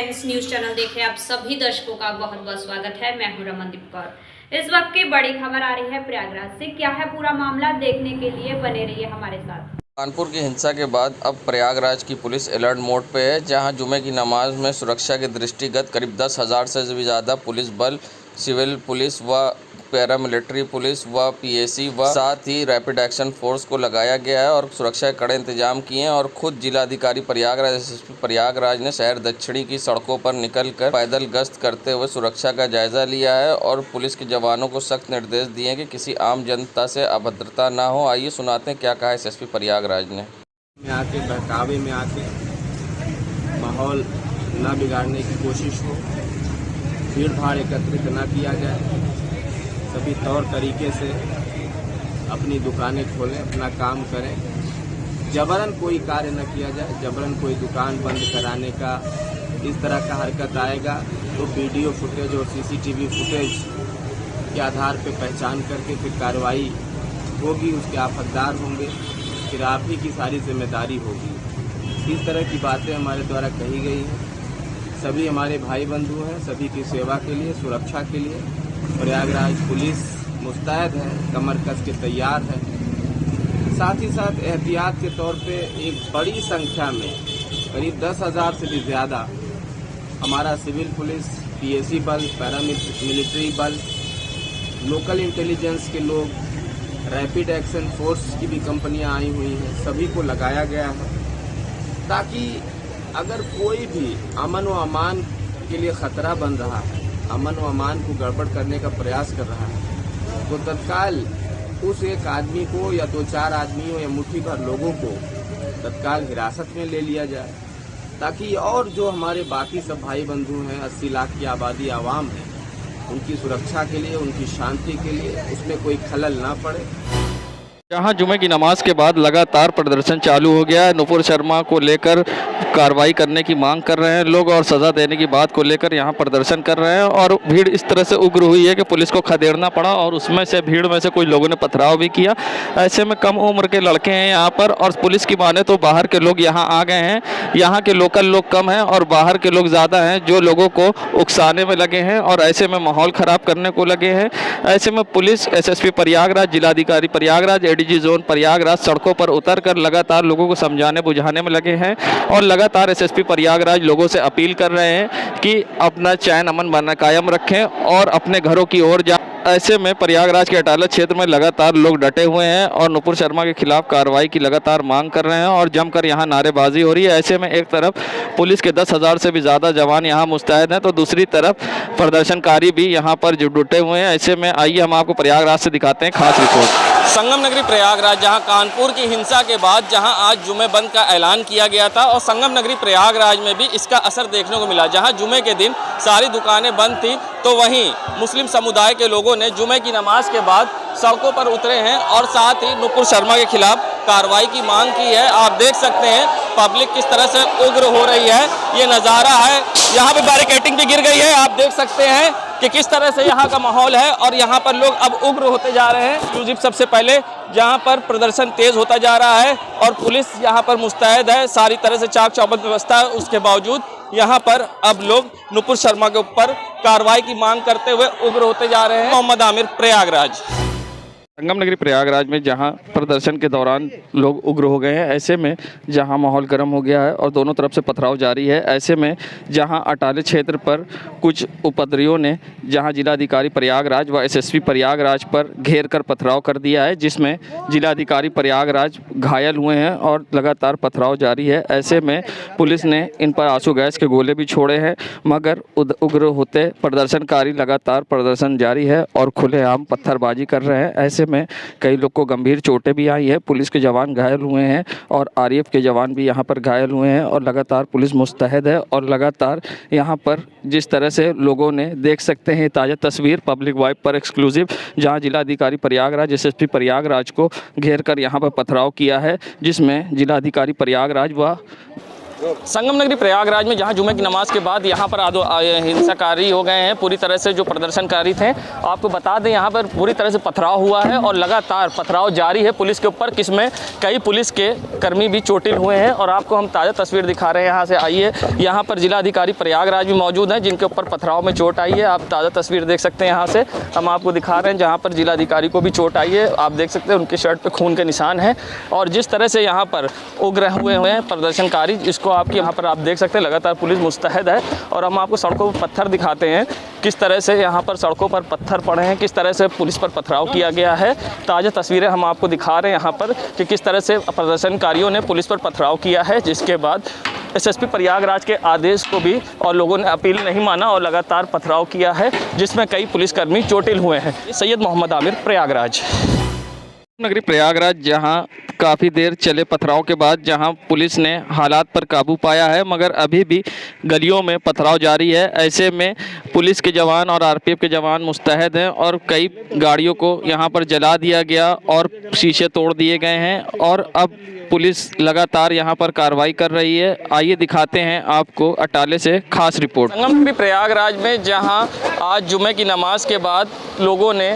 Friends, news channel देखे आप सभी दर्शकों का बहुत बहुत स्वागत है। मैं हूं रमनदीप कौर। इस वक्त की बड़ी खबर आ रही है प्रयागराज से। क्या है पूरा मामला, देखने के लिए बने रहिए हमारे साथ। कानपुर की हिंसा के बाद अब प्रयागराज की पुलिस अलर्ट मोड पे है, जहां जुमे की नमाज में सुरक्षा के दृष्टिगत करीब 10,000 से भी ज़्यादा पुलिस बल, सिविल पुलिस व पैरामिलिट्री पुलिस व पीएसी व साथ ही रैपिड एक्शन फोर्स को लगाया गया है और सुरक्षा के कड़े इंतजाम किए हैं। और खुद जिलाधिकारी प्रयागराज एसएसपी प्रयागराज ने शहर दक्षिणी की सड़कों पर निकलकर पैदल गश्त करते हुए सुरक्षा का जायजा लिया है और पुलिस के जवानों को सख्त निर्देश दिए हैं कि किसी आम जनता से अभद्रता ना हो। आइए सुनाते हैं क्या कहा एसएसपी प्रयागराज ने। आके बहकावे में आके माहौल न बिगाड़ने की कोशिश हो, भीड़ भाड़ एकत्रित न किया जाए, सभी तौर तरीके से अपनी दुकानें खोलें, अपना काम करें, जबरन कोई कार्य न किया जाए। जबरन कोई दुकान बंद कराने का इस तरह का हरकत आएगा तो वीडियो फुटेज और सीसीटीवी फुटेज के आधार पर पहचान करके फिर कार्रवाई होगी, उसके आप हकदार होंगे, फिर आप ही की सारी जिम्मेदारी होगी। इस तरह की बातें हमारे द्वारा कही गई हैं। सभी हमारे भाई बंधु हैं, सभी की सेवा के लिए, सुरक्षा के लिए प्रयागराज पुलिस मुस्तैद है, कमर कस के तैयार है। साथ ही साथ एहतियात के तौर पे एक बड़ी संख्या में करीब 10,000 से भी ज़्यादा हमारा सिविल पुलिस, पीएसी बल, पैरामिलिट्री बल, लोकल इंटेलिजेंस के लोग, रैपिड एक्शन फोर्स की भी कंपनियां आई हुई हैं, सभी को लगाया गया है ताकि अगर कोई भी अमन व अमान के लिए खतरा बन रहा है, अमन व अमान को गड़बड़ करने का प्रयास कर रहा है, तो तत्काल उस एक आदमी को या 2-4 आदमियों या मुट्ठी भर लोगों को तत्काल हिरासत में ले लिया जाए, ताकि और जो हमारे बाकी सब भाई बंधु हैं, 80 लाख की आबादी आवाम है, उनकी सुरक्षा के लिए, उनकी शांति के लिए उसमें कोई खलल ना पड़े। जहां जुमे की नमाज के बाद लगातार प्रदर्शन चालू हो गया है। नुपुर शर्मा को लेकर कार्रवाई करने की मांग कर रहे हैं लोग और सज़ा देने की बात को लेकर यहां प्रदर्शन कर रहे हैं और भीड़ इस तरह से उग्र हुई है कि पुलिस को खदेड़ना पड़ा और उसमें से भीड़ में से कुछ लोगों ने पथराव भी किया। ऐसे में कम उम्र के लड़के हैं यहाँ पर और पुलिस की माने तो बाहर के लोग यहाँ आ गए हैं। यहाँ के लोकल लोग कम हैं और बाहर के लोग ज़्यादा हैं जो लोगों को उकसाने में लगे हैं और ऐसे में माहौल ख़राब करने को लगे हैं। ऐसे में पुलिस, एसएसपी प्रयागराज, जिलाधिकारी प्रयागराज, एडीजी जोन प्रयागराज सड़कों पर उतरकर लगातार लोगों को समझाने बुझाने में लगे हैं और लगातार एसएसपी प्रयागराज लोगों से अपील कर रहे हैं कि अपना चैन अमन बना कायम रखें और अपने घरों की ओर जा। ऐसे में प्रयागराज के अटाला क्षेत्र में लगातार लोग डटे हुए हैं और नुपुर शर्मा के खिलाफ कार्रवाई की लगातार मांग कर रहे हैं और जमकर यहां नारेबाजी हो रही है। ऐसे में एक तरफ पुलिस के 10,000 से भी ज़्यादा जवान यहां मुस्तैद हैं तो दूसरी तरफ प्रदर्शनकारी भी यहां पर जुटे हुए हैं। ऐसे में आइए हम आपको प्रयागराज से दिखाते हैं खास रिपोर्ट। संगम नगरी प्रयागराज, जहां कानपुर की हिंसा के बाद जहां आज जुमे बंद का ऐलान किया गया था और संगम नगरी प्रयागराज में भी इसका असर देखने को मिला। जहां जुमे के दिन सारी दुकानें बंद थी तो वहीं मुस्लिम समुदाय के लोगों ने जुमे की नमाज के बाद सड़कों पर उतरे हैं और साथ ही नुपुर शर्मा के खिलाफ कार्रवाई की मांग की है। आप देख सकते हैं पब्लिक किस तरह से उग्र हो रही है, ये नज़ारा है। यहाँ पे बैरिकेडिंग भी गिर गई है, आप देख सकते हैं कि किस तरह से यहाँ का माहौल है और यहाँ पर लोग अब उग्र होते जा रहे हैं। एक्सक्लूसिव सबसे पहले जहाँ पर प्रदर्शन तेज होता जा रहा है और पुलिस यहाँ पर मुस्तैद है, सारी तरह से चाक चौबंद व्यवस्था है। उसके बावजूद यहाँ पर अब लोग नुपुर शर्मा के ऊपर कार्रवाई की मांग करते हुए उग्र होते जा रहे हैं। मोहम्मद आमिर, प्रयागराज। संगम नगरी प्रयागराज में जहां प्रदर्शन के दौरान लोग उग्र हो गए हैं, ऐसे में जहां माहौल गर्म हो गया है और दोनों तरफ से पथराव जारी है। ऐसे में जहां अटाले क्षेत्र पर कुछ उपद्रवियों ने जहां जिलाधिकारी प्रयागराज व एसएसपी प्रयागराज पर घेर कर पथराव कर दिया है, जिसमें जिलाधिकारी प्रयागराज घायल हुए हैं और लगातार पथराव जारी है। ऐसे में पुलिस ने इन पर आंसू गैस के गोले भी छोड़े हैं, मगर उग्र होते प्रदर्शनकारी लगातार प्रदर्शन जारी है और खुलेआम पत्थरबाजी कर रहे हैं। ऐसे में कई लोग को गंभीर चोटें भी आई है, पुलिस के जवान घायल हुए हैं और आरएएफ के जवान भी यहां पर घायल हुए हैं और लगातार पुलिस मुस्तैद है और लगातार यहां पर जिस तरह से लोगों ने देख सकते हैं ताज़ा तस्वीर पब्लिक वाइब पर एक्सक्लूसिव, जहां जिलाधिकारी प्रयागराज, एसएसपी प्रयागराज को घेर कर यहां पर पथराव किया है, जिसमें जिलाधिकारी प्रयागराज व संगम नगरी प्रयागराज में जहां जुमे की नमाज के बाद यहां पर हिंसाकारी हो गए हैं पूरी तरह से जो प्रदर्शनकारी थे। आपको बता दें यहां पर पूरी तरह से पथराव हुआ है और लगातार पथराव जारी है पुलिस के ऊपर, किसमें कई पुलिस के कर्मी भी चोटिल हुए हैं। और आपको हम ताज़ा तस्वीर दिखा रहे हैं यहाँ से। आइए, यहाँ पर जिलाधिकारी प्रयागराज भी मौजूद हैं जिनके ऊपर पथराव में चोट आई है। आप ताज़ा तस्वीर देख सकते हैं यहाँ से, हम आपको दिखा रहे हैं जहाँ पर जिलाधिकारी को भी चोट आई है। आप देख सकते हैं उनके शर्ट पर खून के निशान हैं। और जिस तरह से यहाँ पर उग्र हुए हैं प्रदर्शनकारी, इसको आपके यहाँ पर आप देख सकते हैं लगातार पुलिस मुस्तैद है। और हम आपको सड़कों पर पत्थर दिखाते हैं, किस तरह से यहाँ पर सड़कों पर पत्थर पड़े हैं, किस तरह से पुलिस पर पथराव किया गया है। ताज़ा तस्वीरें हम आपको दिखा रहे हैं यहाँ पर कि किस तरह से प्रदर्शनकारियों ने पुलिस पर पथराव किया है, जिसके बाद एसएसपी प्रयागराज के आदेश को भी और लोगों ने अपील नहीं माना और लगातार पथराव किया है, जिसमें कई पुलिसकर्मी चोटिल हुए हैं। सैयद मोहम्मद आमिर, प्रयागराज। नगरी प्रयागराज जहां काफ़ी देर चले पथराव के बाद जहां पुलिस ने हालात पर काबू पाया है, मगर अभी भी गलियों में पथराव जारी है। ऐसे में पुलिस के जवान और आरपीएफ के जवान मुस्तैद हैं और कई गाड़ियों को यहां पर जला दिया गया और शीशे तोड़ दिए गए हैं। और अब पुलिस लगातार यहां पर कार्रवाई कर रही है। आइए दिखाते हैं आपको अटाले से खास रिपोर्ट। संगम नगरी प्रयागराज में जहां आज जुमे की नमाज के बाद लोगों ने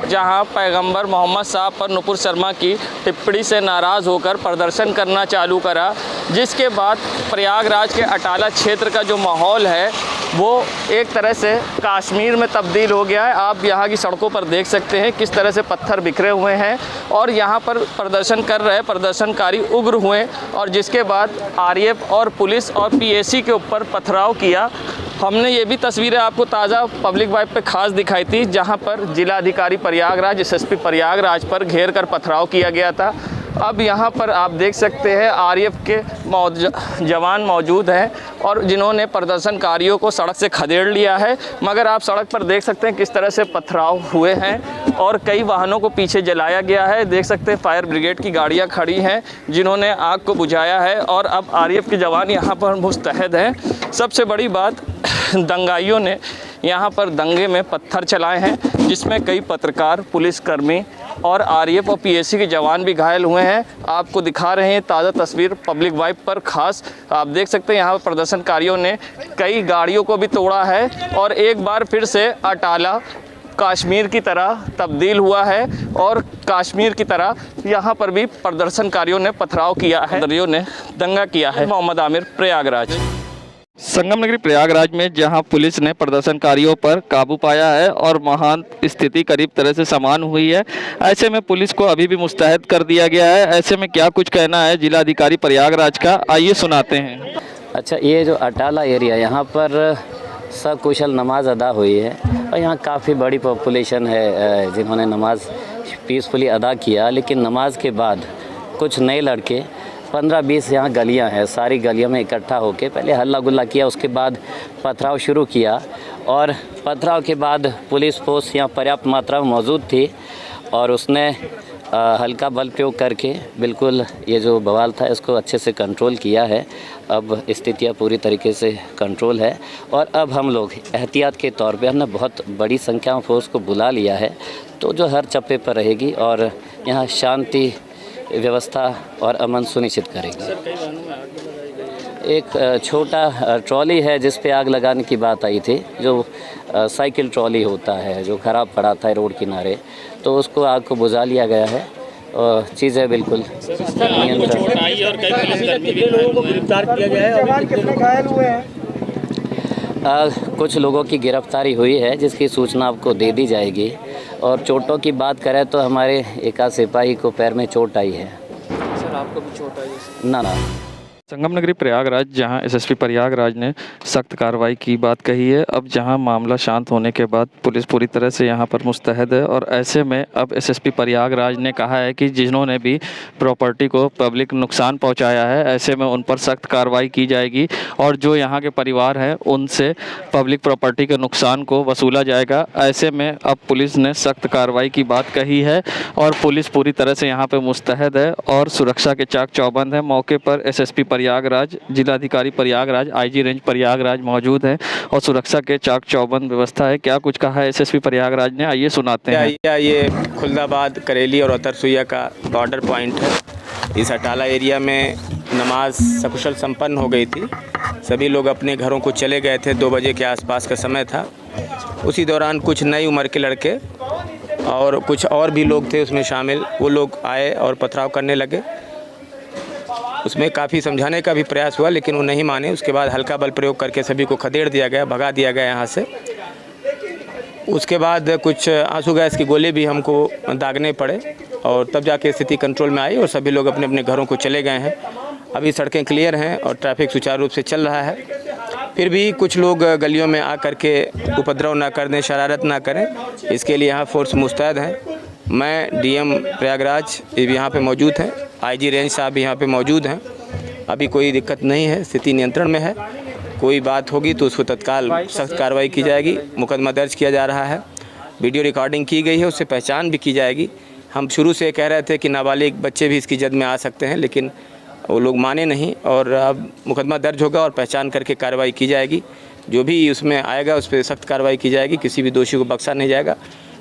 जहां पैगंबर मोहम्मद साहब पर नुपुर शर्मा की टिप्पणी से नाराज़ होकर प्रदर्शन करना चालू करा, जिसके बाद प्रयागराज के अटाला क्षेत्र का जो माहौल है वो एक तरह से कश्मीर में तब्दील हो गया है। आप यहाँ की सड़कों पर देख सकते हैं किस तरह से पत्थर बिखरे हुए हैं और यहाँ पर प्रदर्शन कर रहे प्रदर्शनकारी उग्र हुए और जिसके बाद आरएएफ और पुलिस और पीएसी के ऊपर पथराव किया। हमने ये भी तस्वीरें आपको ताज़ा पब्लिक वाइब पे खास दिखाई थी, जहाँ पर जिलाधिकारी प्रयागराज एसएसपी प्रयागराज पर घेर कर पथराव किया गया था। अब यहाँ पर आप देख सकते हैं आरएएफ के जवान मौजूद हैं और जिन्होंने प्रदर्शनकारियों को सड़क से खदेड़ लिया है, मगर आप सड़क पर देख सकते हैं किस तरह से पथराव हुए हैं और कई वाहनों को पीछे जलाया गया है। देख सकते हैं फायर ब्रिगेड की गाड़ियाँ खड़ी हैं जिन्होंने आग को बुझाया है और अब आरएएफ के जवान यहाँ पर मुस्तैद हैं। सबसे बड़ी बात, दंगाइयों ने यहाँ पर दंगे में पत्थर चलाए हैं जिसमें कई पत्रकार, पुलिसकर्मी और आरएएफ और पीएसी के जवान भी घायल हुए हैं। आपको दिखा रहे हैं ताज़ा तस्वीर पब्लिक वाइब पर खास। आप देख सकते हैं यहाँ पर प्रदर्शनकारियों ने कई गाड़ियों को भी तोड़ा है और एक बार फिर से अटाला कश्मीर की तरह तब्दील हुआ है और कश्मीर की तरह यहाँ पर भी प्रदर्शनकारियों ने पथराव किया है, ने दंगा किया है। मोहम्मद आमिर, प्रयागराज। संगम नगरी प्रयागराज में जहां पुलिस ने प्रदर्शनकारियों पर काबू पाया है और महान स्थिति करीब तरह से समान हुई है, ऐसे में पुलिस को अभी भी मुस्तैद कर दिया गया है। ऐसे में क्या कुछ कहना है जिलाधिकारी प्रयागराज का, आइए सुनाते हैं। अच्छा, ये जो अटाला एरिया, यहाँ पर सकुशल नमाज अदा हुई है और यहाँ काफ़ी बड़ी पॉपुलेशन है जिन्होंने नमाज पीसफुली अदा किया। लेकिन नमाज के बाद कुछ नए लड़के 15-20 यहाँ गलियाँ हैं, सारी गलियों में इकट्ठा होकर पहले हल्ला गुल्ला किया, उसके बाद पथराव शुरू किया और पथराव के बाद पुलिस फोर्स यहाँ पर्याप्त मात्रा में मौजूद थी और उसने हल्का बल प्रयोग करके बिल्कुल ये जो बवाल था इसको अच्छे से कंट्रोल किया है। अब स्थितियाँ पूरी तरीके से कंट्रोल है और अब हम लोग एहतियात के तौर पे हमने बहुत बड़ी संख्या में फोर्स को बुला लिया है, तो जो हर चप्पे पर रहेगी और यहाँ शांति व्यवस्था और अमन सुनिश्चित करेगी। एक छोटा ट्रॉली है जिस पे आग लगाने की बात आई थी, जो साइकिल ट्रॉली होता है जो ख़राब पड़ा था रोड किनारे, तो उसको आग को बुझा लिया गया है और चीज़ें बिल्कुल नियंत्रण। कुछ लोगों की गिरफ्तारी हुई है जिसकी सूचना आपको दे दी जाएगी। और चोटों की बात करें तो हमारे एक सिपाही को पैर में चोट आई है। सर, आपको भी चोट आई है? ना। संगम नगरी प्रयागराज जहां एसएसपी प्रयागराज ने सख्त कार्रवाई की बात कही है। अब जहां मामला शांत होने के बाद पुलिस पूरी तरह से यहां पर मुस्तैद है और ऐसे में अब एसएसपी प्रयागराज ने कहा है कि जिन्होंने भी प्रॉपर्टी को पब्लिक नुकसान पहुंचाया है, ऐसे में उन पर सख्त कार्रवाई की जाएगी और जो यहां के परिवार हैं उनसे पब्लिक प्रॉपर्टी के नुकसान को वसूला जाएगा। ऐसे में अब पुलिस ने सख्त कार्रवाई की बात कही है और पुलिस पूरी तरह से यहाँ पर मुस्तैद है और सुरक्षा के चाक चौबंद है। मौके पर एसएसपी प्रयागराज, जिलाधिकारी प्रयागराज, आईजी रेंज प्रयागराज मौजूद है और सुरक्षा के चाक चौबंद व्यवस्था है। क्या कुछ कहा है एसएसपी प्रयागराज ने, आइए सुनाते हैं। ये खुलदाबाद, करेली और उत्तर सुइया का बॉर्डर पॉइंट है। इस अटाला एरिया में नमाज सकुशल संपन्न हो गई थी। सभी लोग अपने घरों को चले गए थे। 2 बजे के आसपास का समय था। उसी दौरान कुछ नई उम्र के लड़के और कुछ और भी लोग थे उसमें शामिल, वो लोग आए और पथराव करने लगे। उसमें काफ़ी समझाने का भी प्रयास हुआ लेकिन वो नहीं माने। उसके बाद हल्का बल प्रयोग करके सभी को खदेड़ दिया गया, भगा दिया गया यहाँ से। उसके बाद कुछ आंसू गैस की गोले भी हमको दागने पड़े और तब जाके स्थिति कंट्रोल में आई और सभी लोग अपने अपने घरों को चले गए हैं। अभी सड़कें क्लियर हैं और ट्रैफिक सुचारू रूप से चल रहा है। फिर भी कुछ लोग गलियों में आ करके उपद्रव ना कर दें, शरारत ना करें, इसके लिए यहाँ फोर्स मुस्तैद है। मैं डीएम प्रयागराज यहाँ पे मौजूद हैं, आईजी रेंज साहब भी यहाँ पे मौजूद हैं। अभी कोई दिक्कत नहीं है, स्थिति नियंत्रण में है। कोई बात होगी तो उसको तत्काल सख्त कार्रवाई की जाएगी। मुकदमा दर्ज किया जा रहा है, वीडियो रिकॉर्डिंग की गई है, उससे पहचान भी की जाएगी। हम शुरू से कह रहे थे कि नाबालिग बच्चे भी इसकी जद में आ सकते हैं लेकिन वो लोग माने नहीं और अब मुकदमा दर्ज होगा और पहचान करके कार्रवाई की जाएगी। जो भी उसमें आएगा उस पर सख्त कार्रवाई की जाएगी, किसी भी दोषी को बख्शा नहीं जाएगा।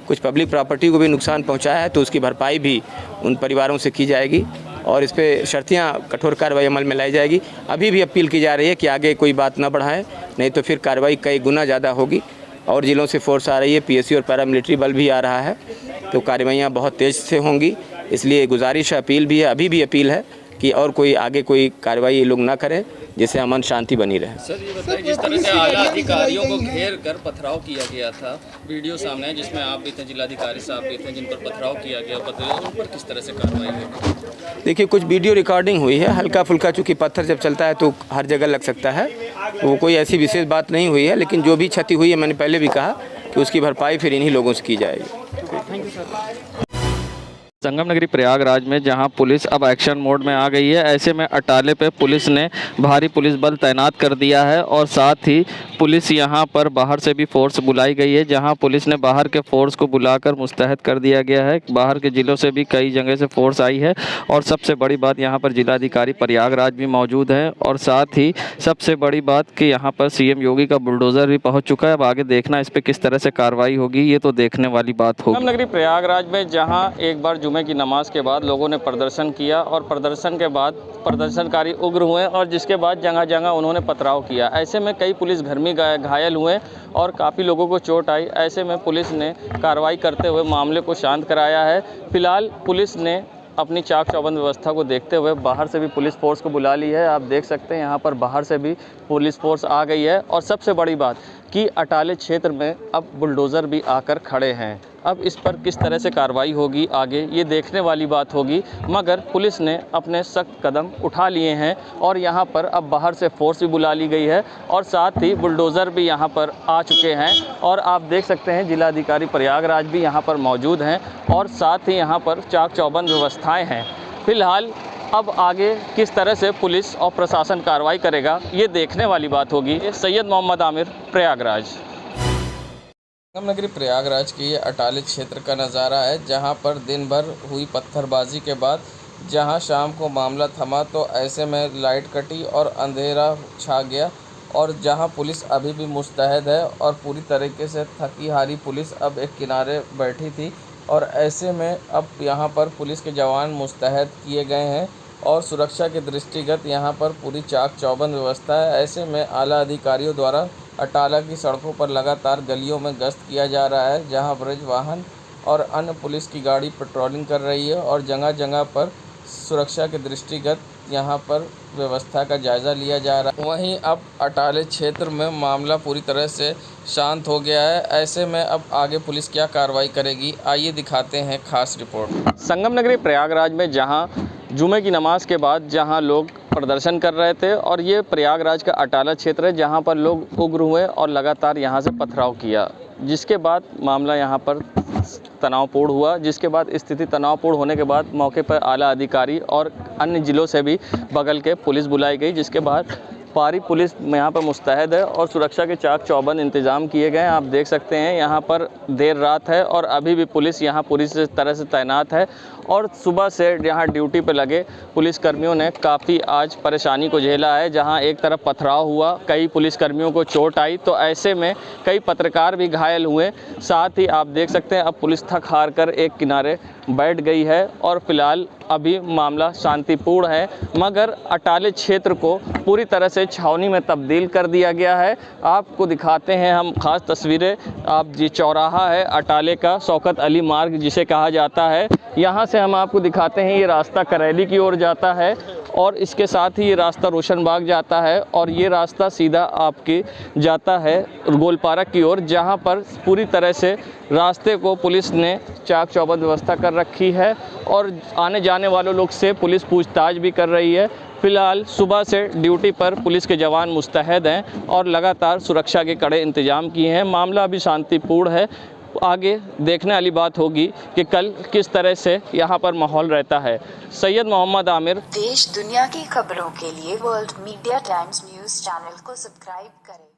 कुछ पब्लिक प्रॉपर्टी को भी नुकसान पहुंचाया है तो उसकी भरपाई भी उन परिवारों से की जाएगी और इस पर शर्तियाँ कठोर कार्रवाई अमल में लाई जाएगी। अभी भी अपील की जा रही है कि आगे कोई बात न बढ़ाएं, नहीं तो फिर कार्रवाई कई गुना ज़्यादा होगी। और ज़िलों से फोर्स आ रही है, पीएससी और पैरामिलिट्री बल भी आ रहा है, तो कार्रवाइयाँ बहुत तेज़ से होंगी। इसलिए गुजारिश है, अपील भी है, अभी भी अपील है कि और कोई आगे कोई कार्रवाई ये लोग ना करें जिससे अमन शांति बनी रहे। सर ये बताइए, जिस तरह से आला अधिकारियों को घेर कर पथराव किया गया था, वीडियो सामने है जिसमें आप भी थे, जिलाधिकारी साहब भी थे, जिन पर पथराव किया गया, उन पर किस तरह से कार्रवाई हुई? देखिए, कुछ वीडियो रिकॉर्डिंग हुई है, हल्का फुल्का, चूँकि पत्थर जब चलता है तो हर जगह लग सकता है, वो कोई ऐसी विशेष बात नहीं हुई है। लेकिन जो भी क्षति हुई है, मैंने पहले भी कहा कि उसकी भरपाई फिर इन्हीं लोगों से की जाएगी। संगम नगरी प्रयागराज में जहां पुलिस अब एक्शन मोड में आ गई है, ऐसे में अटाले पे पुलिस ने भारी पुलिस बल तैनात कर दिया है और साथ ही पुलिस यहां पर बाहर से भी फोर्स बुलाई गई है, जहां पुलिस ने बाहर के फोर्स को बुलाकर मुस्तैद कर दिया गया है। बाहर के ज़िलों से भी कई जगह से फोर्स आई है और सबसे बड़ी बात यहाँ पर जिलाधिकारी प्रयागराज भी मौजूद है और साथ ही सबसे बड़ी बात कि यहाँ पर सीएम योगी का बुलडोज़र भी पहुँच चुका है। अब आगे देखना इस पर किस तरह से कार्रवाई होगी, ये तो देखने वाली बात होगी। संगम नगरी प्रयागराज में जहाँ एक बार जुमे की नमाज के बाद लोगों ने प्रदर्शन किया और प्रदर्शन के बाद प्रदर्शनकारी उग्र हुए और जिसके बाद जगह जगह उन्होंने पथराव किया। ऐसे में कई पुलिसकर्मी घायल हुए और काफ़ी लोगों को चोट आई। ऐसे में पुलिस ने कार्रवाई करते हुए मामले को शांत कराया है। फिलहाल पुलिस ने अपनी चाक चौबंद व्यवस्था को देखते हुए बाहर से भी पुलिस फोर्स को बुला ली है। आप देख सकते हैं यहाँ पर बाहर से भी पुलिस फोर्स आ गई है और सबसे बड़ी बात कि अटाले क्षेत्र में अब बुलडोज़र भी आकर खड़े हैं। अब इस पर किस तरह से कार्रवाई होगी आगे, ये देखने वाली बात होगी, मगर पुलिस ने अपने सख्त कदम उठा लिए हैं और यहाँ पर अब बाहर से फोर्स भी बुला ली गई है और साथ ही बुलडोज़र भी यहाँ पर आ चुके हैं और आप देख सकते हैं जिलाधिकारी प्रयागराज भी यहाँ पर मौजूद हैं और साथ ही यहाँ पर चाक चौबंद व्यवस्थाएँ हैं। फिलहाल अब आगे किस तरह से पुलिस और प्रशासन कार्रवाई करेगा, ये देखने वाली बात होगी। सैयद मोहम्मद आमिर, प्रयागराज। संगम नगरी प्रयागराज की ये अटाले क्षेत्र का नज़ारा है, जहां पर दिन भर हुई पत्थरबाजी के बाद जहां शाम को मामला थमा तो ऐसे में लाइट कटी और अंधेरा छा गया और जहां पुलिस अभी भी मुस्तैद है और पूरी तरीके से थकी हारी पुलिस अब एक किनारे बैठी थी और ऐसे में अब यहाँ पर पुलिस के जवान मुस्तैद किए गए हैं और सुरक्षा के दृष्टिगत यहाँ पर पूरी चाक चौबंद व्यवस्था है। ऐसे में आला अधिकारियों द्वारा अटाला की सड़कों पर लगातार गलियों में गश्त किया जा रहा है, जहाँ ब्रिज वाहन और अन्य पुलिस की गाड़ी पेट्रोलिंग कर रही है और जगह जगह पर सुरक्षा के दृष्टिगत यहाँ पर व्यवस्था का जायज़ा लिया जा रहा है। वहीं अब अटाले क्षेत्र में मामला पूरी तरह से शांत हो गया है। ऐसे में अब आगे पुलिस क्या कार्रवाई करेगी, आइए दिखाते हैं खास रिपोर्ट। संगम नगरी प्रयागराज में जहाँ जुमे की नमाज के बाद जहाँ लोग प्रदर्शन कर रहे थे और ये प्रयागराज का अटाला क्षेत्र है जहाँ पर लोग उग्र हुए और लगातार यहाँ से पथराव किया, जिसके बाद मामला यहाँ पर तनावपूर्ण हुआ, जिसके बाद स्थिति तनावपूर्ण होने के बाद मौके पर आला अधिकारी और अन्य ज़िलों से भी बगल के पुलिस बुलाई गई, जिसके बाद पारी पुलिस यहाँ पर मुस्तैद है और सुरक्षा के चाक चौबंद इंतज़ाम किए गए हैं। आप देख सकते हैं यहाँ पर देर रात है और अभी भी पुलिस यहाँ पूरी तरह से तैनात है और सुबह से यहाँ ड्यूटी पर लगे पुलिसकर्मियों ने काफ़ी आज परेशानी को झेला है। जहाँ एक तरफ पथराव हुआ, कई पुलिसकर्मियों को चोट आई, तो ऐसे में कई पत्रकार भी घायल हुए। साथ ही आप देख सकते हैं अब पुलिस थक हार कर एक किनारे बैठ गई है और फिलहाल अभी मामला शांतिपूर्ण है, मगर अटाले क्षेत्र को पूरी तरह से छावनी में तब्दील कर दिया गया है। आपको दिखाते हैं हम खास तस्वीरें। आप जी चौराहा है अटाले का, शौकत अली मार्ग जिसे कहा जाता है, यहाँ से हम आपको दिखाते हैं। ये रास्ता करैली की ओर जाता है और इसके साथ ही ये रास्ता रोशनबाग जाता है और ये रास्ता सीधा आपके जाता है गोलपार्क की ओर, जहाँ पर पूरी तरह से रास्ते को पुलिस ने चाक चौबंद व्यवस्था कर रखी है और आने जाने वालों लोग से पुलिस पूछताछ भी कर रही है। फिलहाल सुबह से ड्यूटी पर पुलिस के जवान मुस्तैद हैं और लगातार सुरक्षा के कड़े इंतजाम किए हैं। मामला अभी शांतिपूर्ण है। आगे देखने वाली बात होगी कि कल किस तरह से यहाँ पर माहौल रहता है। सैयद मोहम्मद आमिर। देश दुनिया की खबरों के लिए world media times news channel को सब्सक्राइब करें।